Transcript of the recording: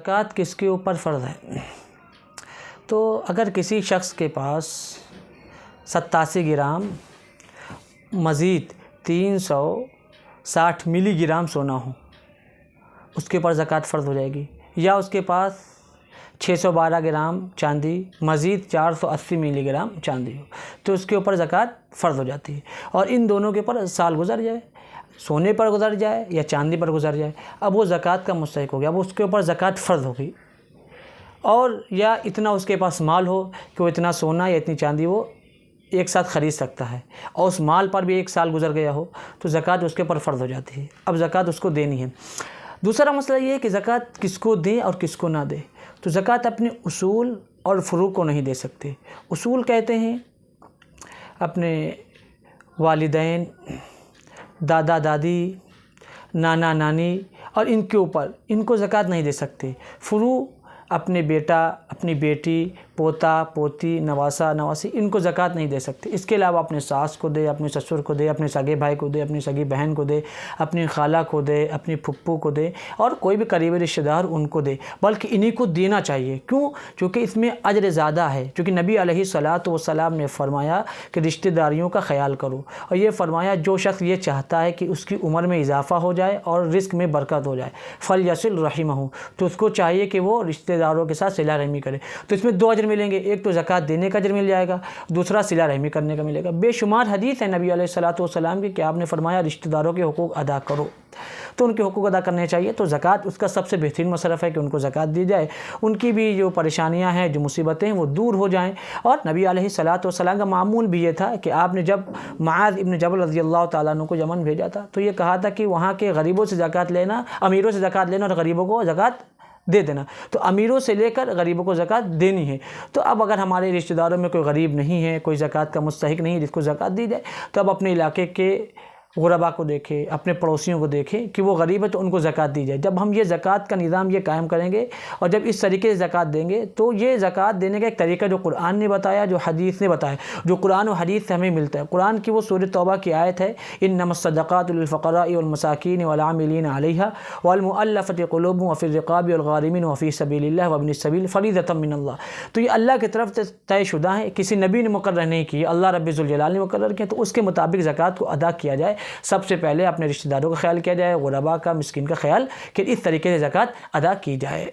زکوٰۃ کس کے اوپر فرض ہے؟ تو اگر کسی شخص کے پاس 87 گرام مزید 360 ملی گرام سونا ہو، اس کے اوپر زکوٰۃ فرض ہو جائے گی، یا اس کے پاس 612 گرام چاندی مزید 480 ملی گرام چاندی ہو تو اس کے اوپر زکوٰۃ فرض ہو جاتی ہے۔ اور ان دونوں کے اوپر سال گزر جائے، سونے پر گزر جائے یا چاندی پر گزر جائے، اب وہ زکوٰۃ کا مستحق ہو گیا، اب اس کے اوپر زکوٰۃ فرض ہوگی۔ اور یا اتنا اس کے پاس مال ہو کہ وہ اتنا سونا یا اتنی چاندی وہ ایک ساتھ خرید سکتا ہے، اور اس مال پر بھی 1 سال گزر گیا ہو تو زکوٰۃ اس کے اوپر فرض ہو جاتی ہے، اب زکوٰۃ اس کو دینی ہے۔ دوسرا مسئلہ یہ ہے کہ زکوٰۃ کس کو دیں اور کس کو نہ دیں۔ تو زکوٰۃ اپنے اصول اور فروع کو نہیں دے سکتے۔ اصول کہتے ہیں اپنے والدین، دادا دادی، نانا نانی، اور ان کے اوپر ان کو زکوٰۃ نہیں دے سکتے۔ فروع اپنے بیٹا، اپنی بیٹی، پوتا پوتی، نواسا نواسی، ان کو زکوٰۃ نہیں دے سکتے۔ اس کے علاوہ اپنے ساس کو دے، اپنے سسر کو دے، اپنے سگے بھائی کو دے، اپنی سگی بہن کو دے، اپنی خالہ کو دے، اپنی پھپھو کو دے، اور کوئی بھی قریبی رشتہ دار ان کو دے، بلکہ انہی کو دینا چاہیے۔ کیوں؟ چونکہ اس میں اجر زیادہ ہے، چونکہ نبی علیہ الصلاۃ والسلام نے فرمایا کہ رشتہ داریوں کا خیال کرو، اور یہ فرمایا جو شخص یہ چاہتا ہے کہ اس کی عمر میں اضافہ ہو جائے اور رزق میں برکت ہو جائے فلیصل رحمہ، تو اس کو چاہیے کہ وہ رشتہ داروں کے ساتھ صلہ رحمی کرے۔ تو اس میں 2 اجر ملیں گے، ایک تو زکوٰۃ دینے کا اجر مل جائے گا، دوسرا صلہ رحمی کرنے کا ملے گا۔ بے شمار حدیث ہے نبی علیہ الصلاۃ والسلام کی کہ آپ نے فرمایا رشتہ داروں کے حقوق ادا کرو، تو ان کے حقوق ادا کرنے چاہیے۔ تو زکوٰۃ اس کا سب سے بہترین مصرف ہے کہ ان کو زکوٰۃ دی جائے، ان کی بھی جو پریشانیاں ہیں، جو مصیبتیں ہیں وہ دور ہو جائیں۔ اور نبی علیہ الصلاۃ والسلام کا معمول بھی یہ تھا کہ آپ نے جب معاذ ابن جبل رضی اللہ تعالیٰ عنہ کو یمن بھیجا تھا تو یہ کہا تھا کہ وہاں کے غریبوں سے زکوٰۃ لینا، امیروں سے زکوٰۃ لینا اور غریبوں کو زکوٰۃ دے دینا، تو امیروں سے لے کر غریبوں کو زکوٰۃ دینی ہے۔ تو اب اگر ہمارے رشتہ داروں میں کوئی غریب نہیں ہے، کوئی زکوٰۃ کا مستحق نہیں ہے جس کو زکوٰۃ دی جائے، تو اب اپنے علاقے کے غرباء کو دیکھے، اپنے پڑوسیوں کو دیکھیں کہ وہ غریب ہے تو ان کو زکوٰۃ دی جائے۔ جب ہم یہ زکوٰۃ کا نظام یہ قائم کریں گے اور جب اس طریقے سے زکوٰۃ دیں گے تو یہ زکوٰۃ دینے کا ایک طریقہ جو قرآن نے بتایا، جو حدیث نے بتایا، جو قرآن و حدیث سے ہمیں ملتا ہے۔ قرآن کی وہ سورۃ توبہ کی آیت ہے، انما الصدقات للفقراء والمساکین والعاملین علیہا والمؤلفۃ قلوبہم وفی الرقاب والغارمین وفی سبیل اللہ وابن السبیل فریضۃ من اللہ۔ تو یہ اللہ کی طرف سے طے شدہ ہے، کسی نبی نے مقرر نہیں کی، اللہ رب ذوالجلال نے مقرر کیا، تو اس کے مطابق زکوٰۃ کو ادا کیا جائے۔ سب سے پہلے اپنے رشتہ داروں کا خیال کیا جائے، غرباء کا، مسکین کا خیال، کہ اس طریقے سے زکوٰۃ ادا کی جائے۔